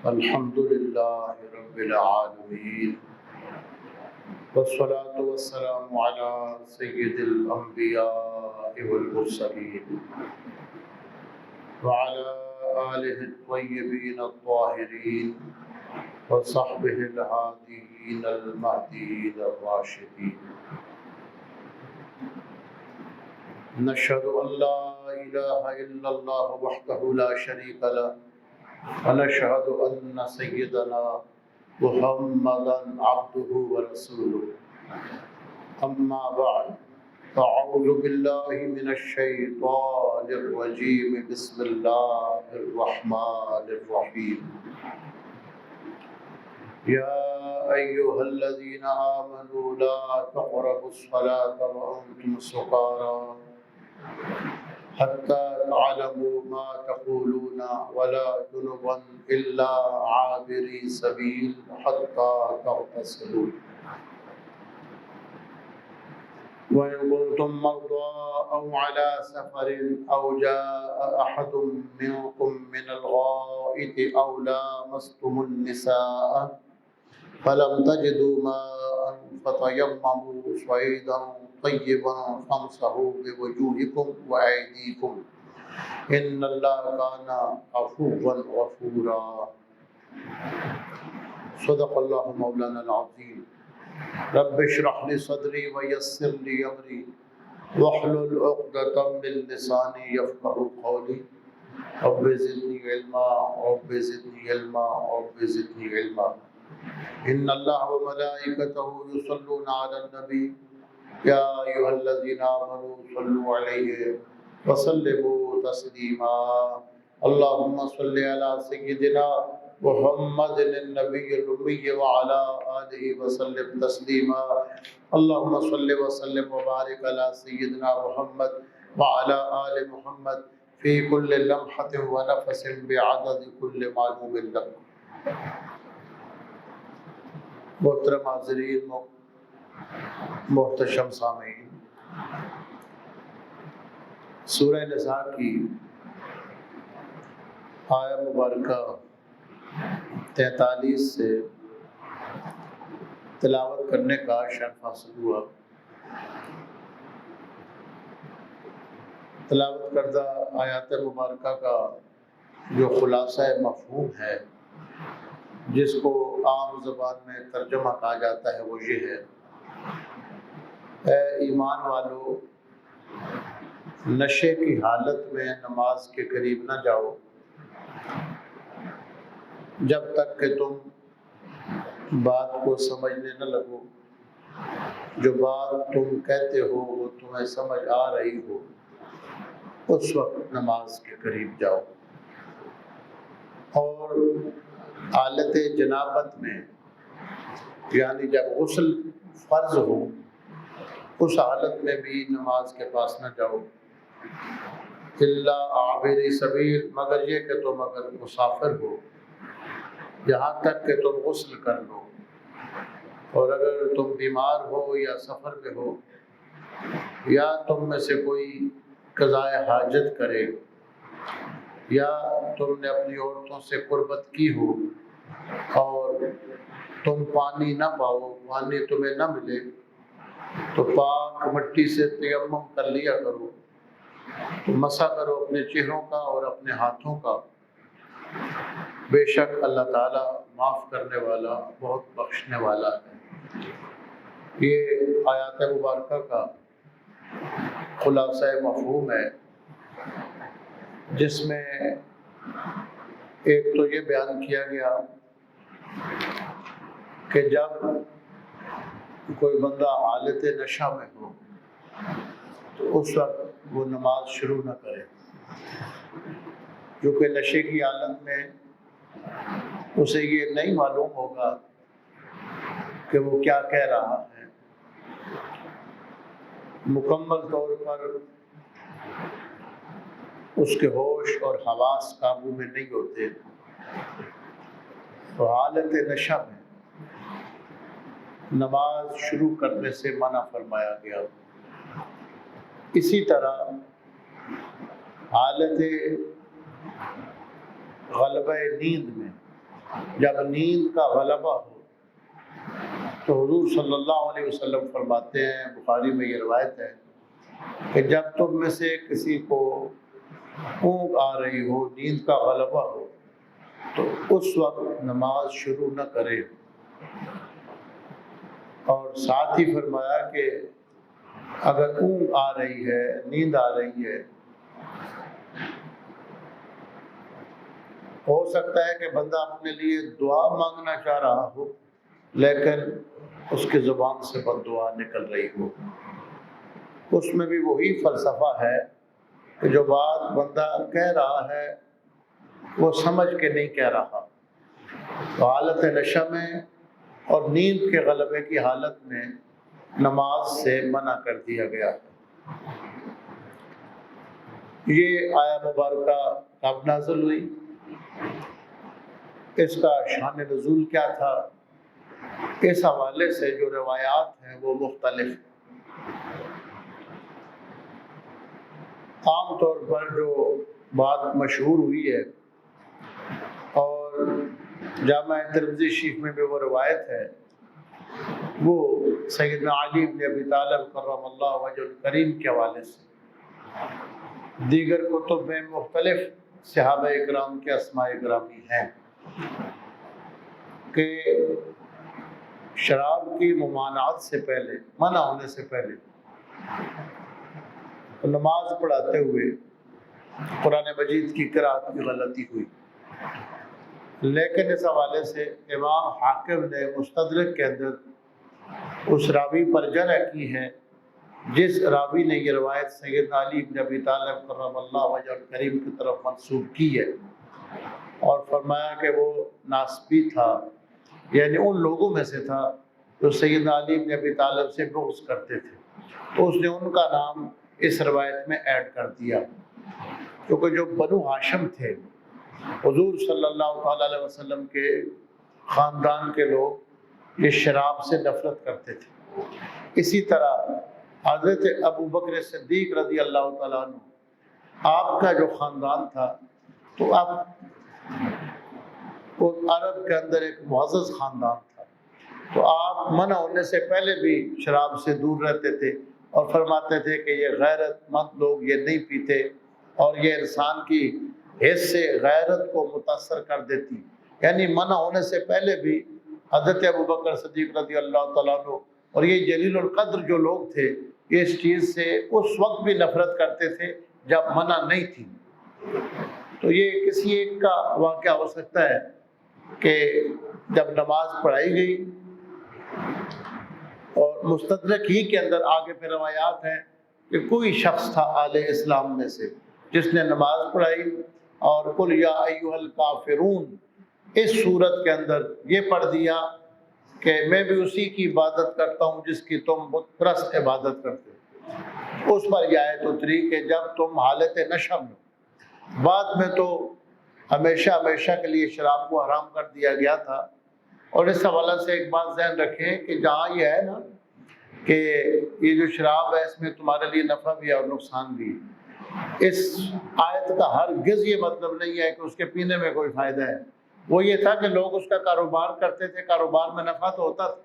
الحمد لله رب العالمين والصلاة والسلام على سيد الأنبياء والمرسلين وعلى آله الطيبين الطاهرين وصحبه الهاديين المهديين الراشدين. نشهد أن لا إله إلا الله وحده لا شريك له ونشهد أن سيدنا محمدا عبده ورسوله. أما بعد، أعوذ بالله من الشيطان الرجيم. بسم الله الرحمن الرحيم. يا أيها الذين آمنوا لا تقربوا الصلاة وأنتم سكارى حتى تعلموا ما تقولون ولا جنبا إلا عابري سبيل حتى تغتسلوا وإن كنتم مرضى أو على سفر أو جاء أحد منكم من الغائط أو لامستم النساء فلم تجدوا ماء فتيمموا صعيدا طيبا فامسحوا بوجوهكم وأيديكم إن الله كان عفوا غفورا. صدق الله مولانا العظيم. رب اشرح لي صدري ويسر لي أمري واحلل عقدة من لساني يفقهوا قولي. رب زدني علما رب زدني علما رب زدنی علما. ان اللہ وملائکته یصلون علی النبی یا ایھا الذین آمنوا صلوا علیہ وسلموا تسلیما. اللهم صل علی سیدنا محمد النبی الامی وعلی آلہ وسلم تسلیما. اللهم صل وسلم وبارک علی سیدنا محمد وعلی آل محمد فی کل لمحة ونفس بعدد کل معلوم لک. محترم حاضرین، محتشم سامعین، سورہ نساء کی آیہ مبارکہ 43 سے تلاوت کرنے کا شرف حاصل ہوا. تلاوت کردہ آیات مبارکہ کا جو خلاصہ مفہوم ہے، جس کو عام زبان میں ترجمہ کہا جاتا ہے، وہ یہ ہے: اے ایمان والو، نشے کی حالت میں نماز کے قریب نہ جاؤ جب تک کہ تم بات کو سمجھنے نہ لگو. جو بات تم کہتے ہو وہ تمہیں سمجھ آ رہی ہو، اس وقت نماز کے قریب جاؤ. اور حالت جنابت میں، یعنی جب غسل فرض ہو، اس حالت میں بھی نماز کے پاس نہ جاؤ. الا عابری سبیل، مگر یہ کہ تم اگر مسافر ہو، یہاں تک کہ تم غسل کر لو. اور اگر تم بیمار ہو یا سفر میں ہو، یا تم میں سے کوئی قضاء حاجت کرے، یا تم نے اپنی عورتوں سے قربت کی ہو اور تم پانی نہ پاؤ، پانی تمہیں نہ ملے، تو پاک مٹی سے تیمم کر لیا کرو. تو مسح کرو اپنے چہروں کا اور اپنے ہاتھوں کا. بے شک اللہ تعالیٰ معاف کرنے والا، بہت بخشنے والا ہے. یہ آیات مبارکہ کا خلاصہ مفہوم ہے، جس میں ایک تو یہ بیان کیا گیا کہ جب کوئی بندہ حالت نشہ میں ہو تو اس وقت وہ نماز شروع نہ کرے، کیونکہ نشے کی حالت میں اسے یہ نہیں معلوم ہوگا کہ وہ کیا کہہ رہا ہے. مکمل طور پر اس کے ہوش اور حواس قابو میں نہیں ہوتے. تو حالت نشہ میں نماز شروع کرنے سے منع فرمایا گیا. اسی طرح حالت غلبہ نیند میں جب نیند کا غلبہ ہو تو حضور صلی اللہ علیہ وسلم فرماتے ہیں، بخاری میں یہ روایت ہے کہ جب تم میں سے کسی کو اونگ آ رہی ہو، نیند کا غلبہ ہو، تو اس وقت نماز شروع نہ کرے۔ اور ساتھ ہی فرمایا کہ اگر اونگ آ رہی ہے، نیند آ رہی ہے، ہو سکتا ہے کہ بندہ اپنے لیے دعا مانگنا چاہ رہا ہو لیکن اس کی زبان سے بد دعا نکل رہی ہو۔ اس میں بھی وہی فلسفہ ہے کہ جو بات بندہ کہہ رہا ہے وہ سمجھ کے نہیں کہہ رہا۔ تو حالت نشہ میں اور نیند کے غلبے کی حالت میں نماز سے منع کر دیا گیا۔ یہ آیا مبارکہ کب نازل ہوئی، اس کا شان نزول کیا تھا، اس حوالے سے جو روایات ہیں وہ مختلف ہیں۔ عام طور پر جو بات مشہور ہوئی ہے اور جامع ترمذی شریف میں بھی وہ روایت ہے، وہ سیدنا علی بن ابی طالب کرم اللہ وجہ الکریم کے حوالے سے۔ دیگر کتب میں مختلف صحابہ اکرام کے اسماء گرامی ہیں کہ شراب کی ممانعت سے پہلے، منع ہونے سے پہلے نماز پڑھاتے ہوئے قرآن مجید کی قرأت کی غلطی ہوئی، لیکن اس حوالے سے امام حاکم نے مستدرک کے اندر اس راوی پر جرح کی ہے جس راوی نے یہ روایت سیدنا علی بن ابی طالب کرم اللہ وجہ الکریم کی طرف منسوب کی ہے، اور فرمایا کہ وہ ناسبی تھا، یعنی ان لوگوں میں سے تھا جو سیدنا علی بن ابی طالب سے بغض کرتے تھے، تو اس نے ان کا نام اس روایت میں ایڈ کر دیا، کیونکہ جو بنو ہاشم تھے حضور صلی اللہ تعالیٰ علیہ وسلم کے خاندان کے لوگ یہ شراب سے نفرت کرتے تھے۔ اسی طرح حضرت ابو بکر صدیق رضی اللہ تعالیٰ عنہ، آپ کا جو خاندان تھا تو آپ وہ عرب کے اندر ایک معزز خاندان تھا، تو آپ منع ہونے سے پہلے بھی شراب سے دور رہتے تھے اور فرماتے تھے کہ یہ غیرت مند لوگ یہ نہیں پیتے اور یہ انسان کی حس سے غیرت کو متاثر کر دیتی، یعنی منع ہونے سے پہلے بھی حضرت ابو بکر صدیق رضی اللہ تعالیٰ عنہ اور یہ جلیل القدر جو لوگ تھے اس چیز سے اس وقت بھی نفرت کرتے تھے جب منع نہیں تھی۔ تو یہ کسی ایک کا واقعہ ہو سکتا ہے کہ جب نماز پڑھائی گئی، اور مستدرک ہی کے اندر آگے پھر روایات ہیں کہ کوئی شخص تھا اہل اسلام میں سے جس نے نماز پڑھائی اور قل یا ایھا الکافرون اس صورت کے اندر یہ پڑھ دیا کہ میں بھی اسی کی عبادت کرتا ہوں جس کی تم بت پرست عبادت کرتے ہو۔ اس پر یہ آیت اتری کہ جب تم حالت نشہ میں، بعد میں تو ہمیشہ کے لیے شراب کو حرام کر دیا گیا تھا، اور اس حوالے سے ایک بات ذہن رکھیں کہ جہاں یہ ہے نا کہ یہ جو شراب ہے اس میں تمہارے لیے نفع بھی ہے اور نقصان بھی ہے، اس آیت کا ہرگز یہ مطلب نہیں ہے کہ اس کے پینے میں کوئی فائدہ ہے۔ وہ یہ تھا کہ لوگ اس کا کاروبار کرتے تھے، کاروبار میں نفع تو ہوتا تھا،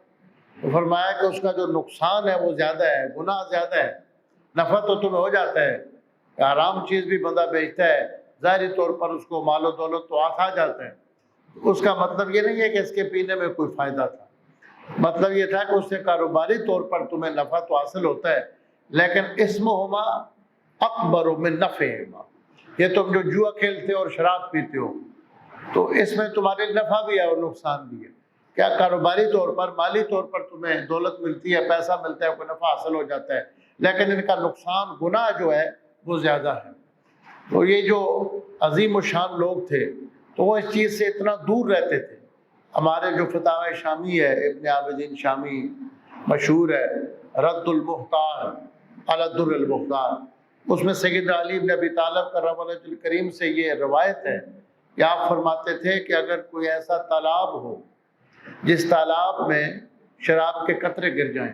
تو فرمایا کہ اس کا جو نقصان ہے وہ زیادہ ہے، گناہ زیادہ ہے، نفع تو تمہیں ہو جاتا ہے، حرام چیز بھی بندہ بیچتا ہے، ظاہری طور پر اس کو مال و دولت تو آ جاتا ہے، اس کا مطلب یہ نہیں ہے کہ اس کے پینے میں کوئی فائدہ تھا، مطلب یہ تھا کہ اس سے کاروباری طور پر تمہیں نفع تو حاصل ہوتا ہے، لیکن اسمہما اکبر من نفعہما، یہ تم جو جوا کھیلتے ہو اور شراب پیتے ہو تو اس میں تمہارے نفع بھی ہے اور نقصان بھی ہے، کیا کاروباری طور پر مالی طور پر تمہیں دولت ملتی ہے، پیسہ ملتا ہے، کوئی نفع حاصل ہو جاتا ہے، لیکن ان کا نقصان گناہ جو ہے وہ زیادہ ہے۔ تو یہ جو عظیم الشان لوگ تھے تو وہ اس چیز سے اتنا دور رہتے تھے۔ ہمارے جو فتاوی شامی ہے، ابن عابدین شامی مشہور ہے، رد المختار علی الدر المختار، اس میں سیدنا علی بن ابی طالب کرم اللہ وجہ الکریم سے یہ روایت ہے کہ آپ فرماتے تھے کہ اگر کوئی ایسا تالاب ہو جس تالاب میں شراب کے قطرے گر جائیں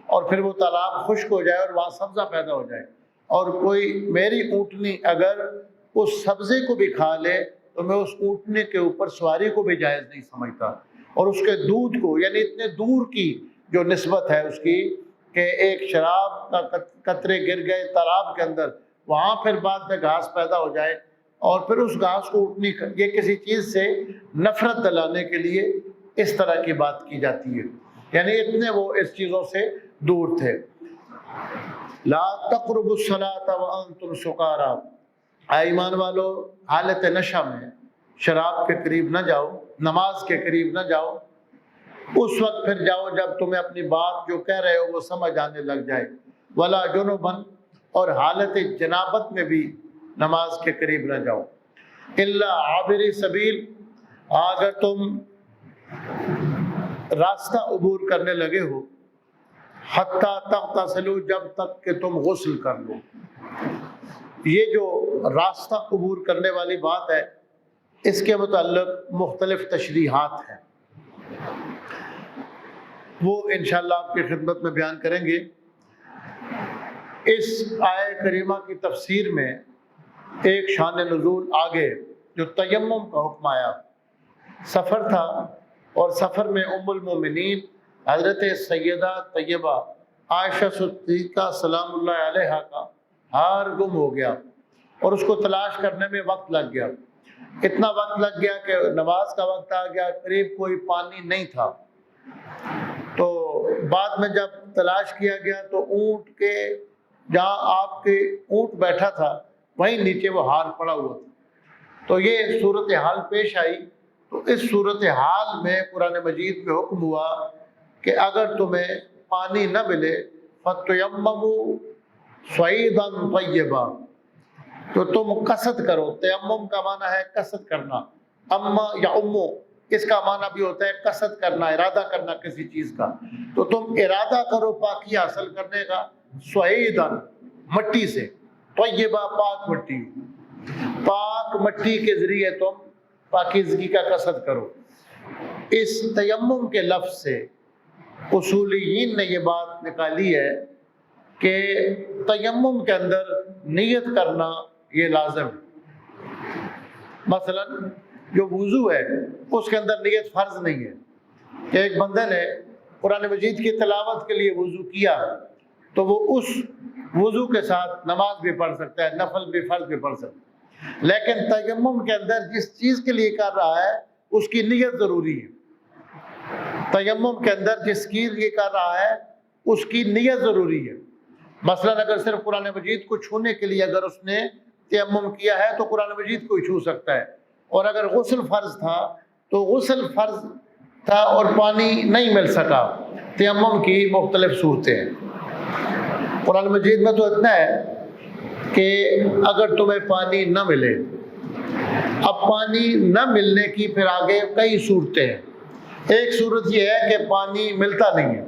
اور پھر وہ تالاب خشک ہو جائے اور وہاں سبزہ پیدا ہو جائے، اور کوئی میری اونٹنی اگر اس سبزے کو بھی کھا لے تو میں اس اونٹنے کے اوپر سواری کو بھی جائز نہیں سمجھتا، اور اس کے دودھ کو، یعنی اتنے دور کی جو نسبت ہے اس کی کہ ایک شراب کا قطرے گر گئے تالاب کے اندر، وہاں پھر بعد میں گھاس پیدا ہو جائے اور پھر اس گھاس کو اٹھنی، یہ کسی چیز سے نفرت دلانے کے لیے اس طرح کی بات کی جاتی ہے، یعنی اتنے وہ اس چیزوں سے دور تھے۔ لا تقربوا الصلاة وانتم سکارا، اے ایمان والو حالت نشہ میں شراب کے قریب نہ جاؤ، نماز کے قریب نہ جاؤ، اس وقت پھر جاؤ جب تمہیں اپنی بات جو کہہ رہے ہو وہ سمجھ آنے لگ جائے، ولا جنبا، اور حالت جنابت میں بھی نماز کے قریب نہ جاؤ، الا عابری سبیل، اگر تم راستہ عبور کرنے لگے ہو، حتیٰ تغتسلوا، جب تک کہ تم غسل کر لو۔ یہ جو راستہ عبور کرنے والی بات ہے اس کے متعلق مختلف تشریحات ہیں، وہ انشاءاللہ آپ کی خدمت میں بیان کریں گے۔ اس آیہ کریمہ کی تفسیر میں ایک شان نزول آگے جو تیمم کا حکم آیا، سفر تھا اور سفر میں ام المومنین حضرت سیدہ طیبہ عائشہ صدیقہ سلام اللہ علیہا کا ہار گم ہو گیا اور اس کو تلاش کرنے میں وقت لگ گیا، اتنا وقت لگ گیا کہ نماز کا وقت آ گیا، قریب کوئی پانی نہیں تھا۔ تو بعد میں جب تلاش کیا گیا تو اونٹ کے جہاں آپ کے اونٹ بیٹھا تھا وہیں نیچے وہ ہار پڑا ہوا تھا، تو یہ صورتحال پیش آئی۔ تو اس صورتحال میں قرآن مجید میں حکم ہوا کہ اگر تمہیں پانی نہ ملے فَتَيَمَّمُوا صَعِيدًا طَيِّبًا، تو تم قصد کرو۔ تیمم کا معنی ہے قصد کرنا، اما یا امو، اس کا معنی بھی ہوتا ہے قصد کرنا، ارادہ کرنا کسی چیز کا، تو تم ارادہ کرو پاکی حاصل کرنے کا، صعیداً، مٹی سے، طیبہ، پاک مٹی، پاک مٹی کے ذریعے تم پاکیزگی کا قصد کرو۔ اس تیمم کے لفظ سے اصولیین نے یہ بات نکالی ہے کہ تیمم کے اندر نیت کرنا یہ لازم ہے۔ مثلا جو وضو ہے اس کے اندر نیت فرض نہیں ہے، کہ ایک بندے نے قرآن مجید کی تلاوت کے لیے وضو کیا تو وہ اس وضو کے ساتھ نماز بھی پڑھ سکتا ہے، نفل بھی، فرض بھی پڑھ سکتا ہے، لیکن تیمم کے اندر جس چیز کے لیے کر رہا ہے اس کی نیت ضروری ہے۔ تیمم کے اندر جس چیز یہ کر رہا ہے اس کی نیت ضروری ہے۔ مثلا اگر صرف قرآن مجید کو چھونے کے لیے اگر اس نے تیمم کیا ہے تو قرآن مجید کو ہی چھو سکتا ہے، اور اگر غسل فرض تھا تو غسل فرض تھا اور پانی نہیں مل سکا، تیمم کی مختلف صورتیں ہیں۔ قرآن مجید میں تو اتنا ہے کہ اگر تمہیں پانی نہ ملے، اب پانی نہ ملنے کی پھر آگے کئی صورتیں ہیں۔ ایک صورت یہ ہے کہ پانی ملتا نہیں ہے،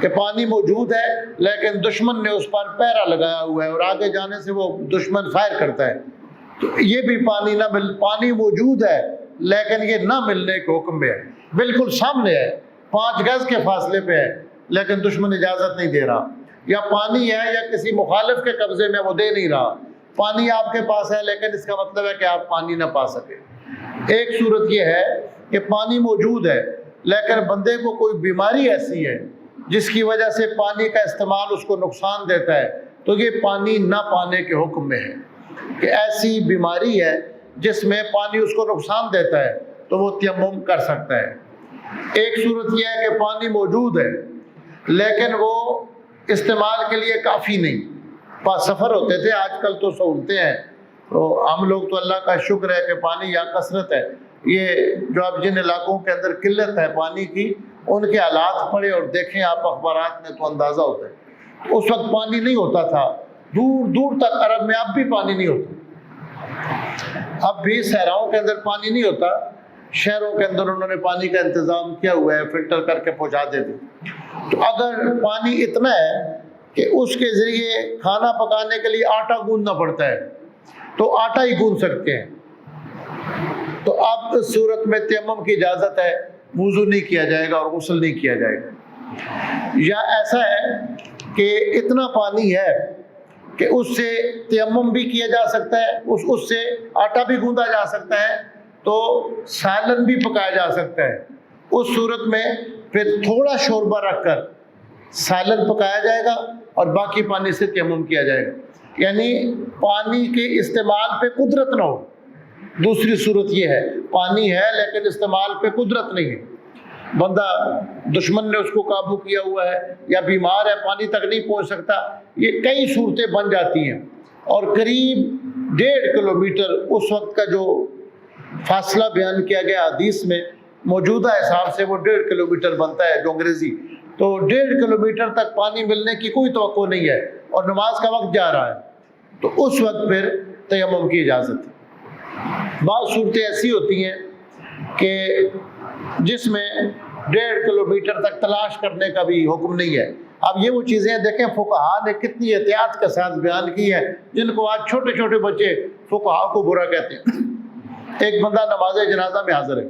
کہ پانی موجود ہے لیکن دشمن نے اس پر پہرا لگایا ہوا ہے اور آگے جانے سے وہ دشمن فائر کرتا ہے، تو یہ بھی پانی موجود ہے لیکن یہ نہ ملنے کے حکم میں ہے، بالکل سامنے ہے، 5 گز کے فاصلے پہ ہے لیکن دشمن اجازت نہیں دے رہا، یا پانی ہے یا کسی مخالف کے قبضے میں وہ دے نہیں رہا، پانی آپ کے پاس ہے لیکن اس کا مطلب ہے کہ آپ پانی نہ پا سکے۔ ایک صورت یہ ہے کہ پانی موجود ہے لیکن بندے کو کوئی بیماری ایسی ہے جس کی وجہ سے پانی کا استعمال اس کو نقصان دیتا ہے، تو یہ پانی نہ پانے کے حکم میں ہے، کہ ایسی بیماری ہے جس میں پانی اس کو نقصان دیتا ہے تو وہ تیمم کر سکتا ہے۔ ایک صورت یہ ہے کہ پانی موجود ہے لیکن وہ استعمال کے لیے کافی نہیں، پاس سفر ہوتے تھے، آج کل تو سہولتیں ہیں، تو ہم لوگ تو اللہ کا شکر ہے کہ پانی یا کثرت ہے، یہ جو اب جن علاقوں کے اندر قلت ہے پانی کی، ان کے حالات پڑھیں اور دیکھیں آپ اخبارات میں تو اندازہ ہوتا ہے۔ اس وقت پانی نہیں ہوتا تھا، دور دور تک عرب میں اب بھی پانی نہیں ہوتا، اب بھی صحراؤں کے اندر پانی نہیں ہوتا، شہروں کے اندر انہوں نے پانی کا انتظام کیا ہوا ہے، فلٹر کر کے پہنچا دیتے۔ تو اگر پانی اتنا ہے کہ اس کے ذریعے کھانا پکانے کے لیے آٹا گوندنا پڑتا ہے تو آٹا ہی گوندھ سکتے ہیں، تو اب اس صورت میں تیمم کی اجازت ہے، وضو نہیں کیا جائے گا اور غسل نہیں کیا جائے گا۔ یا ایسا ہے کہ اتنا پانی ہے کہ اس سے تیمم بھی کیا جا سکتا ہے، اس سے آٹا بھی گوندا جا سکتا ہے، تو سالن بھی پکایا جا سکتا ہے۔ اس صورت میں پھر تھوڑا شوربہ رکھ کر سالن پکایا جائے گا اور باقی پانی سے تیمم کیا جائے گا، یعنی پانی کے استعمال پہ قدرت نہ ہو۔ دوسری صورت یہ ہے، پانی ہے لیکن استعمال پہ قدرت نہیں ہے، بندہ دشمن نے اس کو قابو کیا ہوا ہے یا بیمار ہے، پانی تک نہیں پہنچ سکتا، یہ کئی صورتیں بن جاتی ہیں۔ اور قریب 1.5 کلومیٹر اس وقت کا جو فاصلہ بیان کیا گیا حدیث میں، موجودہ حساب سے وہ 1.5 کلومیٹر بنتا ہے جو انگریزی، تو 1.5 کلومیٹر تک پانی ملنے کی کوئی توقع نہیں ہے اور نماز کا وقت جا رہا ہے، تو اس وقت پھر تیمم کی اجازت ہے۔ بعض صورتیں ایسی ہوتی ہیں کہ جس میں 1.5 کلومیٹر تک تلاش کرنے کا بھی حکم نہیں ہے۔ اب یہ وہ چیزیں دیکھیں فقہا نے کتنی احتیاط کے ساتھ بیان کی ہے، جن کو آج چھوٹے چھوٹے بچے فقہا کو برا کہتے ہیں۔ ایک بندہ نماز جنازہ میں حاضر ہے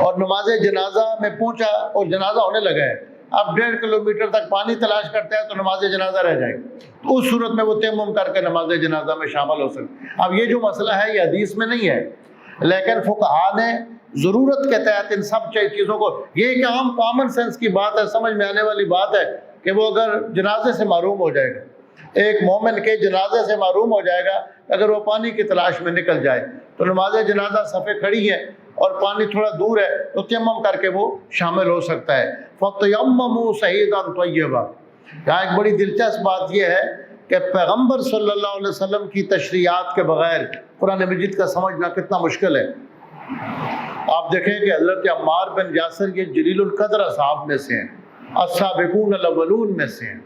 اور نماز جنازہ میں پہنچا اور جنازہ ہونے لگا ہے، اب 1.5 کلومیٹر تک پانی تلاش کرتا ہے تو نماز جنازہ رہ جائے گی، تو اس صورت میں وہ تیمم کر کے نماز جنازہ میں شامل ہو سکتے۔ اب یہ جو مسئلہ ہے یہ حدیث میں نہیں ہے، لیکن فقہا نے ضرورت کے تحت ان سب چیزوں کو، یہ ایک عام کامن سینس کی بات ہے، سمجھ میں آنے والی بات ہے کہ وہ اگر جنازے سے محروم ہو جائے گا، ایک مومن کے جنازے سے محروم ہو جائے گا اگر وہ پانی کی تلاش میں نکل جائے، تو نماز جنازہ صفیں کھڑی ہے اور پانی تھوڑا دور ہے تو تیمم کر کے وہ شامل ہو سکتا ہے۔ فَتَيَمَّمُوا صَعِيدًا طَيِّبًا۔ یہاں ایک بڑی دلچسپ بات یہ ہے کہ پیغمبر صلی اللہ علیہ وسلم کی تشریعات کے بغیر قرآن مجید کا سمجھنا کتنا مشکل ہے۔ آپ دیکھیں کہ حضرت عمار بن یاسر یہ جلیل القدر اصحاب میں سے ہیں، السابقون الاولون میں سے ہیں،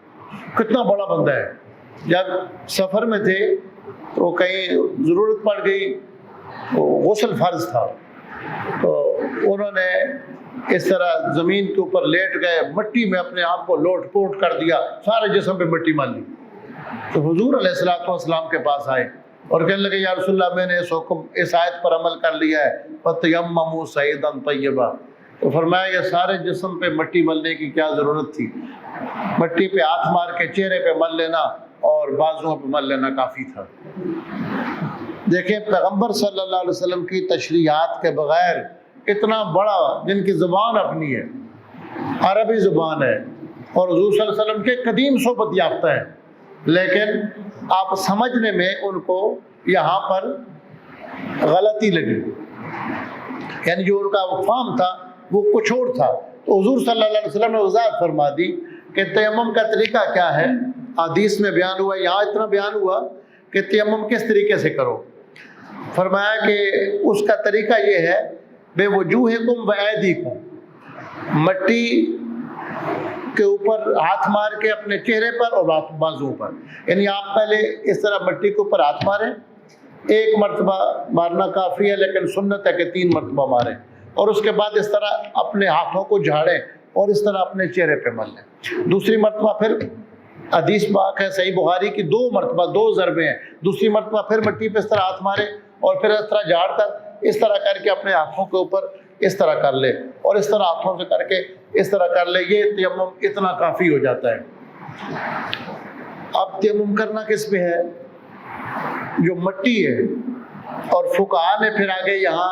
کتنا بڑا بندہ ہے۔ جب سفر میں تھے تو کہیں ضرورت پڑ گئی، غسل فرض تھا، تو انہوں نے اس طرح زمین کے اوپر لیٹ گئے، مٹی میں اپنے آپ کو لوٹ پوٹ کر دیا، سارے جسم پہ مٹی مال لی، تو حضور علیہ الصلوۃ والسلام کے پاس آئے اور کہنے لگے یا رسول اللہ میں نے اس حکم اس آیت پر عمل کر لیا ہے، فَتَيَمَّمُوا صَعِيدًا طَيِّبًا۔ تو فرمایا یہ سارے جسم پہ مٹی ملنے کی کیا ضرورت تھی، مٹی پہ ہاتھ مار کے چہرے پہ مل لینا اور بازوؤں پہ مل لینا کافی تھا۔ دیکھیں پیغمبر صلی اللہ علیہ وسلم کی تشریعات کے بغیر اتنا بڑا، جن کی زبان اپنی ہے، عربی زبان ہے اور حضور صلی اللہ علیہ وسلم کے قدیم صحبت یافتہ ہے، لیکن آپ سمجھنے میں ان کو یہاں پر غلطی لگی، یعنی جو ان کا فہم تھا وہ کچھ اور تھا، تو حضور صلی اللہ علیہ وسلم نے وضاحت فرما دی کہ تیمم کا طریقہ کیا ہے۔ حدیث میں بیان ہوا، یہاں اتنا بیان ہوا کہ تیمم کس طریقے سے کرو، فرمایا کہ اس کا طریقہ یہ ہے بے وجوہکم و ایدیکم، مٹی کے اوپر ہاتھ مار کے اپنے چہرے پر اور بازو پر، یعنی آپ پہلے اس طرح مٹی کے اوپر ہاتھ ماریں، ایک مرتبہ مارنا کافی ہے لیکن سنت ہے کہ 3 مرتبہ ماریں، اور اس کے بعد اس طرح اپنے ہاتھوں کو جھاڑیں اور اس طرح اپنے چہرے پہ مل لیں، دوسری مرتبہ پھر حدیث پاک ہے صحیح بخاری کی 2 مرتبہ 2 ضربیں ہیں، دوسری مرتبہ پھر مٹی پہ اس طرح ہاتھ مارے اور پھر اس طرح جھاڑ کر اس طرح کر کے اپنے ہاتھوں کے اوپر اس طرح کر لے اور اس طرح ہاتھوں سے کر کے اس طرح کر لے، یہ تیمم اتنا کافی ہو جاتا ہے۔ اب تیمم کرنا کس پہ ہے؟ جو مٹی ہے، اور فقہا نے پھر آگے یہاں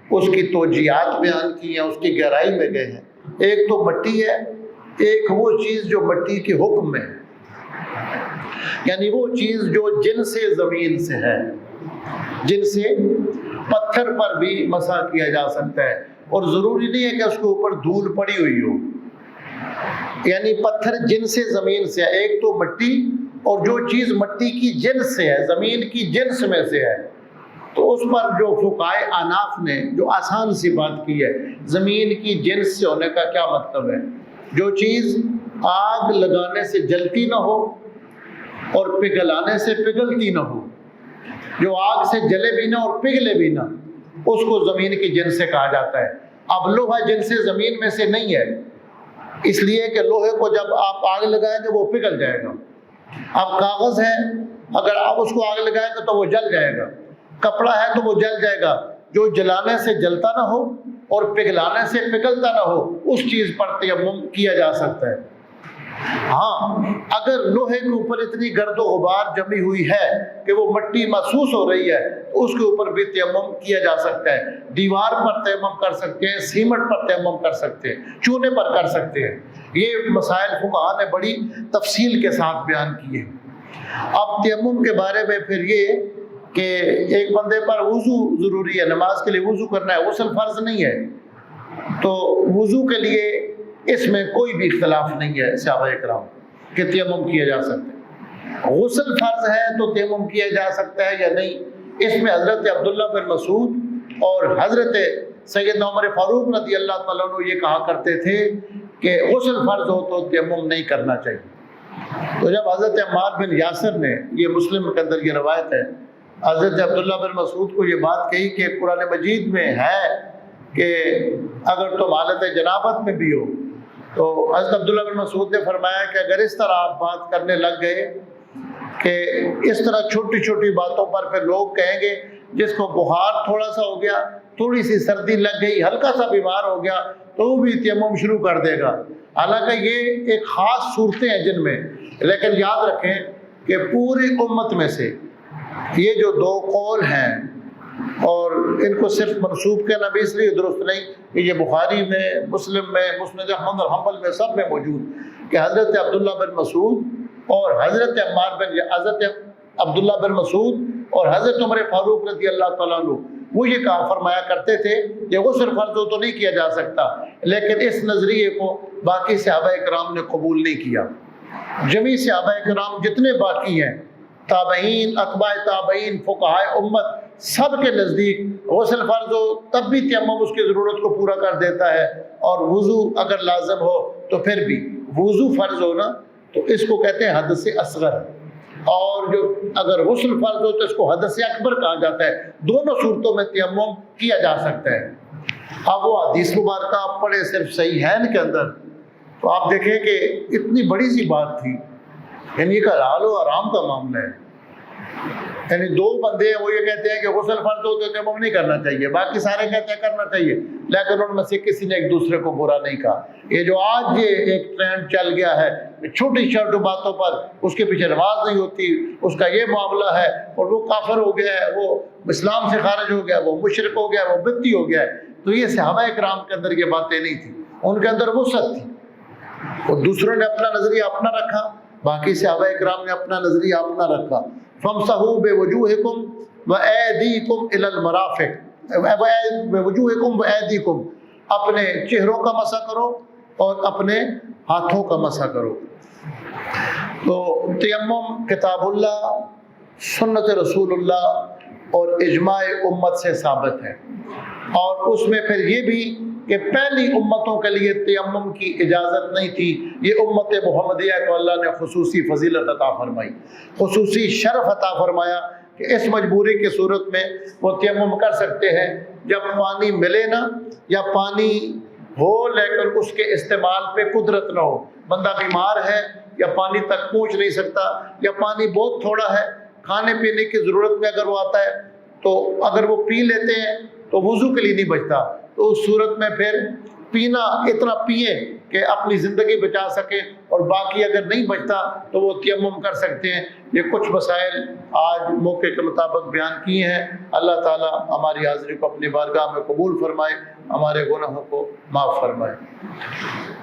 اس کی توجیہات بیان کی ہیں، اس کی گہرائی میں گئے ہیں۔ ایک تو مٹی ہے، ایک وہ چیز جو مٹی کے حکم میں ہے، یعنی وہ چیز جو جن سے زمین سے ہے، جن سے پتھر پر بھی مسح کیا جا سکتا ہے، اور ضروری نہیں ہے کہ اس کے اوپر دھول پڑی ہوئی ہو، یعنی پتھر جن سے زمین سے ہے، ایک تو مٹی، اور جو چیز مٹی کی جنس سے ہے، زمین کی جنس میں سے ہے، تو اس پر جو فقہائے احناف نے جو آسان سی بات کی ہے، زمین کی جنس سے ہونے کا کیا مطلب ہے؟ جو چیز آگ لگانے سے جلتی نہ ہو اور پگھلانے سے پگھلتی نہ ہو، جو آگ سے جلے بھی نہ اور پگھلے بھی نہ، اس کو زمین کی جنس سے کہا جاتا ہے۔ اب لوہا جنس زمین میں سے نہیں ہے، اس لیے کہ لوہے کو جب آپ آگ لگائیں گے وہ پگھل جائے گا۔ اب کاغذ ہے، اگر آپ اس کو آگ لگائیں گے تو وہ جل جائے گا، کپڑا ہے تو وہ جل جائے گا، جو جلانے سے جلتا نہ ہو اور پگھلانے سے پگھلتا نہ ہو، اس چیز پر تیمم کیا جا سکتا ہے۔ ہاں اگر لوہے کے اوپر اتنی گرد و غبار جمی ہوئی ہے کہ وہ مٹی محسوس ہو رہی ہے تو اس کے اوپر بھی تیمم کیا جا سکتا ہے. دیوار پر تیمم کر سکتے ہیں, سیمنٹ پر تیمم کر سکتے ہیں, چونے پر کر سکتے ہیں. یہ مسائل فقہاء نے بڑی تفصیل کے ساتھ بیان کیے ہیں. اب تیمم کے بارے میں پھر یہ کہ ایک بندے پر وضو ضروری ہے, نماز کے لیے وضو کرنا ہے, غسل فرض نہیں ہے, تو وضو کے لیے اس میں کوئی بھی اختلاف نہیں ہے صحابہ کرام کہ تیمم کیا جا سکتا ہے. غسل فرض ہے تو تیمم کیا جا سکتا ہے یا نہیں, اس میں حضرت عبداللہ بن مسعود اور حضرت سیدنا عمر فاروق رضی اللہ تعالیٰ عنہ یہ کہا کرتے تھے کہ غسل فرض ہو تو تیمم نہیں کرنا چاہیے. تو جب حضرت عمار بن یاسر نے, یہ مسلم کے اندر یہ روایت ہے, حضرت عبداللہ بن مسعود کو یہ بات کہی کہ قرآن مجید میں ہے کہ اگر تم حالت جنابت میں بھی ہو, تو حضرت عبداللہ بن مسعود نے فرمایا کہ اگر اس طرح آپ بات کرنے لگ گئے کہ اس طرح چھوٹی چھوٹی باتوں پر پھر لوگ کہیں گے جس کو بخار تھوڑا سا ہو گیا, تھوڑی سی سردی لگ گئی, ہلکا سا بیمار ہو گیا تو وہ بھی تیمم شروع کر دے گا. حالانکہ یہ ایک خاص صورتیں ہیں جن میں, لیکن یاد رکھیں کہ پوری امت میں سے یہ جو دو قول ہیں, اور ان کو صرف منسوب کہنا بھی اس لیے درست نہیں کہ یہ بخاری میں, مسلم میں, مسند احمد اور حنبل میں سب میں موجود کہ حضرت عبداللہ بن مسعود اور حضرت عبداللہ بن مسعود اور حضرت عمر فاروق رضی اللہ تعالیٰ عنہ وہ یہ کہا فرمایا کرتے تھے کہ غسل فرض ہو تو نہیں کیا جا سکتا, لیکن اس نظریے کو باقی صحابہ کرام نے قبول نہیں کیا. جمیع صحابہ کرام جتنے باقی ہیں, تابعین, اتباع تابعین, فقہائے امت, سب کے نزدیک غسل فرض ہو تب بھی تیمم اس کی ضرورت کو پورا کر دیتا ہے, اور وضو اگر لازم ہو تو پھر بھی. وضو فرض ہو نا تو اس کو کہتے ہیں حدث اصغر, اور جو اگر غسل فرض ہو تو اس کو حدث اکبر کہا جاتا ہے. دونوں صورتوں میں تیمم کیا جا سکتا ہے. اب وہ حدیث مبارکہ آپ پڑھے صرف صحیحین کے اندر تو آپ دیکھیں کہ اتنی بڑی سی بات تھی, یعنی کا حلال و حرام کا معاملہ ہے. یعنی دو بندے ہیں وہ یہ کہتے ہیں کہ غسل فرض ہو تو تیمم نہیں کرنا چاہیے, باقی سارے کہتے ہیں کرنا چاہیے, لیکن ان میں سے کسی نے ایک دوسرے کو برا نہیں کہا. یہ جو آج یہ ایک ٹرینڈ چل گیا ہے چھوٹی چھوٹی باتوں پر اس کے پیچھے نماز نہیں ہوتی, اس کا یہ معاملہ ہے اور وہ کافر ہو گیا ہے, وہ اسلام سے خارج ہو گیا, وہ مشرک ہو گیا, وہ بدعتی ہو گیا ہے, تو یہ صحابہ کرام کے اندر یہ باتیں نہیں تھیں. ان کے اندر وسعت تھی, اور دوسروں نے اپنا نظریہ اپنا رکھا, باقی صحابہ کرام نے اپنا نظریہ اپنا رکھا. فَامْسَحُوا بِوُجُوهِكُمْ وَأَيْدِيكُمْ إِلَى الْمَرَافِقِ بِوُجُوهِكُمْ وَأَيْدِيكُمْ, اپنے چہروں کا مسح کرو اور اپنے ہاتھوں کا مسح کرو. تو تیمم کتاب اللہ, سنت رسول اللہ اور اجماع امت سے ثابت ہے, اور اس میں پھر یہ بھی کہ پہلی امتوں کے لیے تیمم کی اجازت نہیں تھی. یہ امت محمدیہ کو اللہ نے خصوصی فضیلت عطا فرمائی, خصوصی شرف عطا فرمایا کہ اس مجبوری کی صورت میں وہ تیمم کر سکتے ہیں جب پانی ملے نا, یا پانی ہو لیکن اس کے استعمال پہ قدرت نہ ہو. بندہ بیمار ہے یا پانی تک پہنچ نہیں سکتا, یا پانی بہت تھوڑا ہے, کھانے پینے کی ضرورت میں اگر وہ آتا ہے تو اگر وہ پی لیتے ہیں تو وضو کے لیے نہیں بچتا, تو اس صورت میں پھر پینا اتنا پئیں کہ اپنی زندگی بچا سکیں, اور باقی اگر نہیں بچتا تو وہ تیمم کر سکتے ہیں. یہ کچھ مسائل آج موقع کے مطابق بیان کیے ہیں. اللہ تعالی ہماری حاضری کو اپنی بارگاہ میں قبول فرمائے, ہمارے گناہوں کو معاف فرمائے.